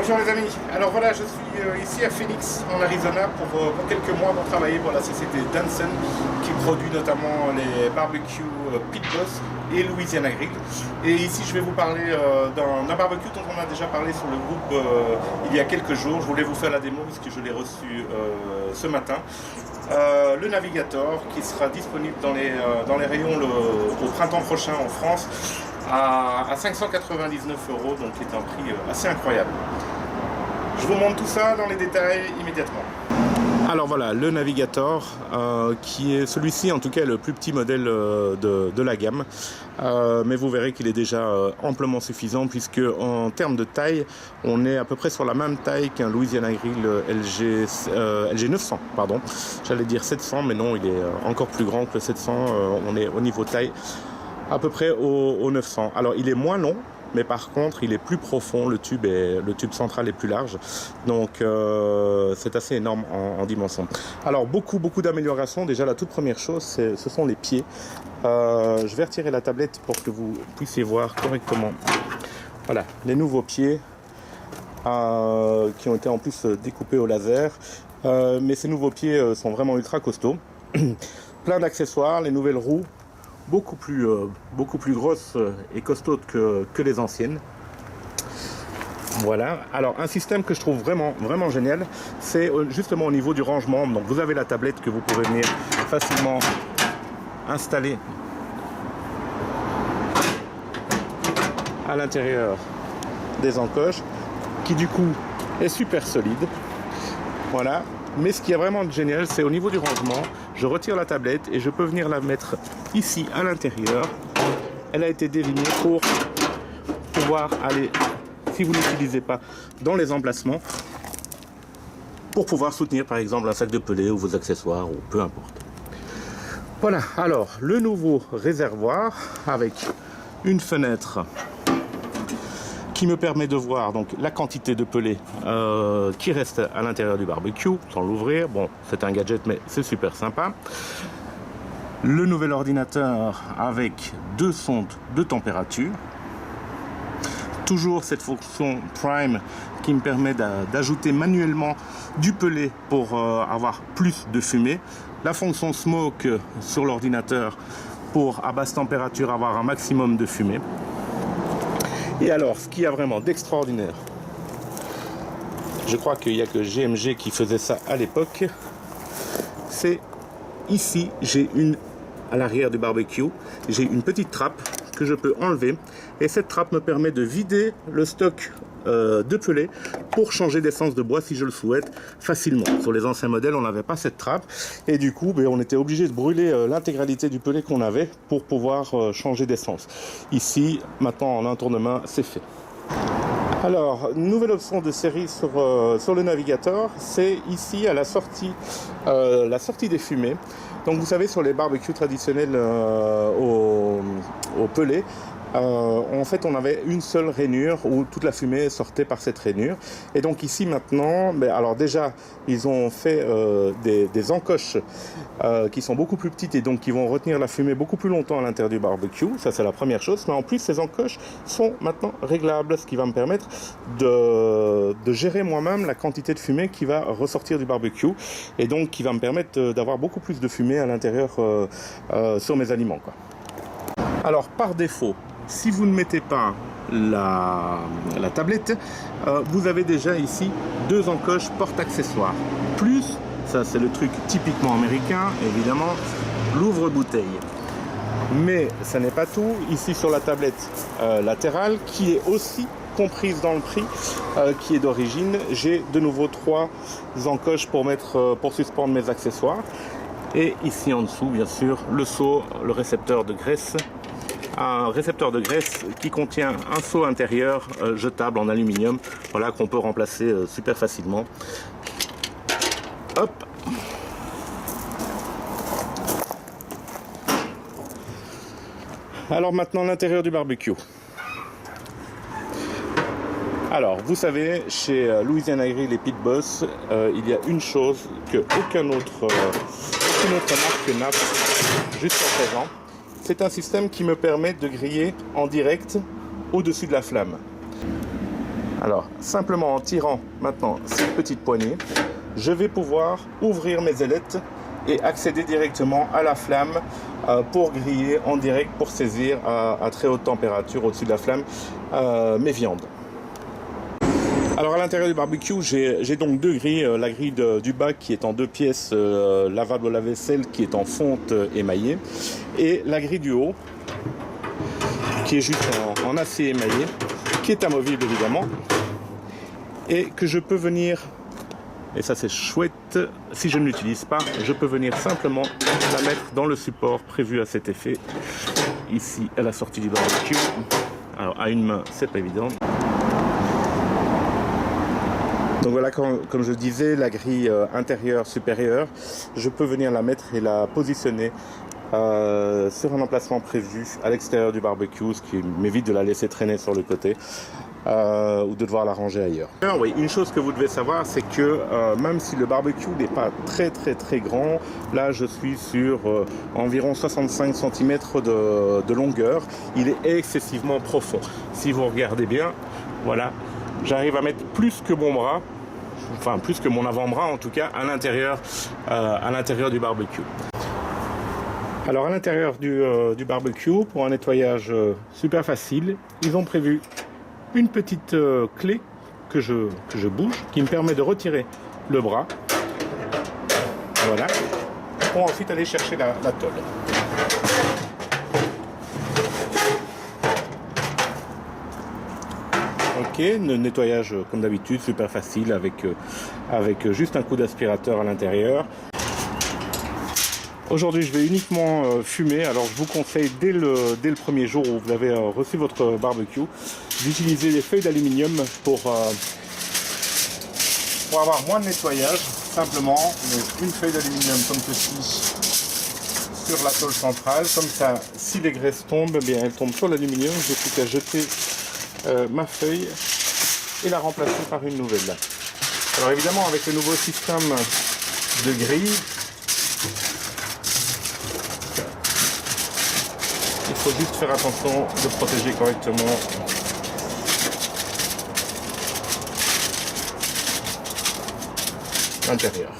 Bonjour les amis, alors voilà, je suis ici à Phoenix en Arizona pour quelques mois pour travailler pour la société Danson qui produit notamment les barbecues Pit Boss et Louisiana Grill. Et ici je vais vous parler d'un barbecue dont on a déjà parlé sur le groupe il y a quelques jours. Je voulais vous faire la démo puisque je l'ai reçu ce matin. Le Navigator qui sera disponible dans les rayons au printemps prochain en France à 599 €, donc qui est un prix assez incroyable. Je vous montre tout ça dans les détails immédiatement. Alors voilà, le Navigator, qui est celui-ci en tout cas le plus petit modèle de la gamme, mais vous verrez qu'il est déjà amplement suffisant puisque en termes de taille, on est à peu près sur la même taille qu'un Louisiana Grill LG 900, pardon. J'allais dire 700, mais non, il est encore plus grand que le 700, on est au niveau taille à peu près au 900. Alors il est moins long, mais par contre il est plus profond, le tube central est plus large, donc c'est assez énorme en dimension. Alors beaucoup d'améliorations. Déjà la toute première chose, ce sont les pieds. Je vais retirer la tablette pour que vous puissiez voir correctement. Voilà, les nouveaux pieds qui ont été en plus découpés au laser, mais ces nouveaux pieds sont vraiment ultra costauds. Plein d'accessoires, les nouvelles roues beaucoup plus grosses et costaudes que les anciennes. Voilà, alors un système que je trouve vraiment génial, c'est justement au niveau du rangement. Donc vous avez la tablette que vous pouvez venir facilement installer à l'intérieur des encoches, qui du coup est super solide. Voilà. Mais ce qui est vraiment génial, c'est au niveau du rangement, je retire la tablette et je peux venir la mettre ici à l'intérieur. Elle a été délignée pour pouvoir aller, si vous ne l'utilisez pas, dans les emplacements, pour pouvoir soutenir par exemple un sac de pelé ou vos accessoires ou peu importe. Voilà, alors le nouveau réservoir avec une fenêtre qui me permet de voir donc la quantité de pelé qui reste à l'intérieur du barbecue sans l'ouvrir. Bon, c'est un gadget mais c'est super sympa. Le nouvel ordinateur avec 2 sondes de température. Toujours cette fonction Prime qui me permet d'ajouter manuellement du pelé pour avoir plus de fumée. La fonction Smoke sur l'ordinateur pour à basse température avoir un maximum de fumée. Et alors, ce qu'il y a vraiment d'extraordinaire, je crois qu'il n'y a que GMG qui faisait ça à l'époque, c'est ici, à l'arrière du barbecue, j'ai une petite trappe que je peux enlever. Et cette trappe me permet de vider le stock de pellet pour changer d'essence de bois si je le souhaite facilement. Sur les anciens modèles, on n'avait pas cette trappe. Et du coup, on était obligé de brûler l'intégralité du pellet qu'on avait pour pouvoir changer d'essence. Ici, maintenant, en un tour de main, c'est fait. Alors, nouvelle option de série sur le Navigator, c'est ici à la sortie des fumées. Donc vous savez, sur les barbecues traditionnels au pellet, en fait on avait une seule rainure où toute la fumée sortait par cette rainure. Et donc ici maintenant, alors déjà ils ont fait des encoches qui sont beaucoup plus petites et donc qui vont retenir la fumée beaucoup plus longtemps à l'intérieur du barbecue. Ça c'est la première chose. Mais en plus ces encoches sont maintenant réglables, ce qui va me permettre de gérer moi-même la quantité de fumée qui va ressortir du barbecue et donc qui va me permettre d'avoir beaucoup plus de fumée à l'intérieur sur mes aliments, quoi. Alors par défaut, si vous ne mettez pas la tablette, vous avez déjà ici 2 encoches porte-accessoires. Plus, ça c'est le truc typiquement américain, évidemment, l'ouvre-bouteille. Mais ça n'est pas tout. Ici sur la tablette latérale, qui est aussi comprise dans le prix, qui est d'origine, j'ai de nouveau 3 encoches pour suspendre mes accessoires. Et ici en dessous, bien sûr, le seau, le récepteur de graisse. Un récepteur de graisse qui contient un seau intérieur jetable en aluminium, voilà, qu'on peut remplacer super facilement. Hop. Alors maintenant l'intérieur du barbecue. Alors vous savez, chez Louisiana Grill et Pit Boss, il y a une chose que aucune autre marque n'a jusqu'à présent. C'est un système qui me permet de griller en direct au-dessus de la flamme. Alors, simplement en tirant maintenant cette petite poignée, je vais pouvoir ouvrir mes ailettes et accéder directement à la flamme pour griller en direct, pour saisir à très haute température au-dessus de la flamme mes viandes. Alors à l'intérieur du barbecue, j'ai donc deux grilles. La grille du bas qui est en 2 pièces, lavable au lave-vaisselle, qui est en fonte émaillée, et la grille du haut qui est juste en acier émaillé, qui est amovible évidemment, et que je peux venir, et ça c'est chouette, si je ne l'utilise pas, je peux venir simplement la mettre dans le support prévu à cet effet, ici à la sortie du barbecue. Alors à une main, c'est pas évident. Donc voilà, comme je disais, la grille intérieure supérieure, je peux venir la mettre et la positionner sur un emplacement prévu à l'extérieur du barbecue, ce qui m'évite de la laisser traîner sur le côté ou de devoir la ranger ailleurs. Alors oui, une chose que vous devez savoir, c'est que même si le barbecue n'est pas très grand, là je suis sur environ 65 cm de longueur, il est excessivement profond. Si vous regardez bien, voilà, j'arrive à mettre plus que mon bras, enfin plus que mon avant-bras en tout cas, à l'intérieur du barbecue. Alors à l'intérieur du barbecue, pour un nettoyage super facile, ils ont prévu une petite clé que je bouge, qui me permet de retirer le bras, voilà, pour ensuite aller chercher la tôle. Ok, le nettoyage comme d'habitude, super facile, avec juste un coup d'aspirateur à l'intérieur. Aujourd'hui, je vais uniquement fumer. Alors, je vous conseille dès le premier jour où vous avez reçu votre barbecue, d'utiliser des feuilles d'aluminium pour avoir moins de nettoyage. Simplement, une feuille d'aluminium comme ceci sur la tôle centrale. Comme ça, si les graisses tombent, eh bien, elles tombent sur l'aluminium. J'ai plus qu'à jeter ma feuille et la remplacer par une nouvelle. Alors évidemment, avec le nouveau système de grille, il faut juste faire attention de protéger correctement l'intérieur.